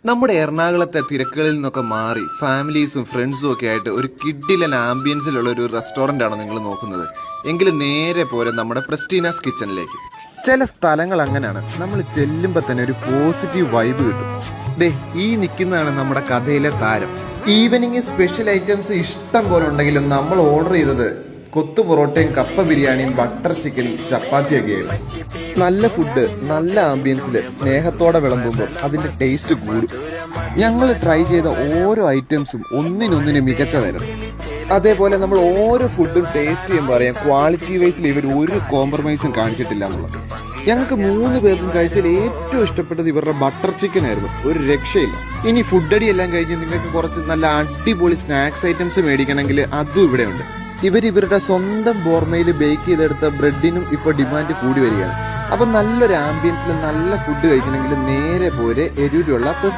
നമ്മുടെ എറണാകുളത്തെ തിരക്കുകളിൽ നിന്നൊക്കെ മാറി ഫാമിലീസും ഫ്രണ്ട്സും ഒക്കെ ആയിട്ട് ഒരു കിഡിലൻ ആംബിയൻസിലുള്ള ഒരു റെസ്റ്റോറൻ്റ് ആണോ നിങ്ങൾ നോക്കുന്നത് എങ്കിൽ നേരെ പോരെ നമ്മുടെ പ്രസ്റ്റീനാസ് കിച്ചണിലേക്ക്. ചില സ്ഥലങ്ങൾ അങ്ങനെയാണ്, നമ്മൾ ചെല്ലുമ്പോൾ തന്നെ ഒരു പോസിറ്റീവ് വൈബ് കിട്ടും. ദേ ഈ നിൽക്കുന്നതാണ് നമ്മുടെ കഥയിലെ താരം. ഈവനിങ് സ്പെഷ്യൽ ഐറ്റംസ് ഇഷ്ടം പോലെ ഉണ്ടെങ്കിലും നമ്മൾ ഓർഡർ ചെയ്തത് കൊത്തു പൊറോട്ടയും കപ്പ ബിരിയാണിയും ബട്ടർ ചിക്കനും ചപ്പാത്തിയൊക്കെ ആയിരുന്നു. നല്ല ഫുഡ് നല്ല ആംബിയൻസിൽ സ്നേഹത്തോടെ വിളമ്പുമ്പോൾ അതിന്റെ ടേസ്റ്റ് കൂടും. ഞങ്ങൾ ട്രൈ ചെയ്ത ഓരോ ഐറ്റംസും ഒന്നിനൊന്നിന് മികച്ചതായിരുന്നു. അതേപോലെ നമ്മൾ ഓരോ ഫുഡും ടേസ്റ്റ് ചെയ്യുമ്പോൾ അറിയാം ക്വാളിറ്റി വൈസിൽ ഇവർ ഒരു കോംപ്രമൈസും കാണിച്ചിട്ടില്ല എന്നുള്ളത്. ഞങ്ങൾക്ക് 3 പേർക്കും കഴിച്ചാൽ ഏറ്റവും ഇഷ്ടപ്പെട്ടത് ഇവരുടെ ബട്ടർ ചിക്കൻ ആയിരുന്നു. ഒരു രക്ഷയില്ല. ഇനി ഫുഡടി എല്ലാം കഴിഞ്ഞ് നിങ്ങൾക്ക് കുറച്ച് നല്ല അടിപൊളി സ്നാക്സ് ഐറ്റംസ് മേടിക്കണമെങ്കിൽ അതും ഇവിടെ ഉണ്ട്. ഇവരുടെ സ്വന്തം ബോർമയിൽ ബേക്ക് ചെയ്തെടുത്ത ബ്രെഡിനും ഇപ്പോൾ ഡിമാൻഡ് കൂടി വരികയാണ്. അപ്പം നല്ലൊരു ആംബിയൻസിൽ നല്ല ഫുഡ് കഴിക്കണമെങ്കിൽ നേരെ പോരെ എരൂരുള്ള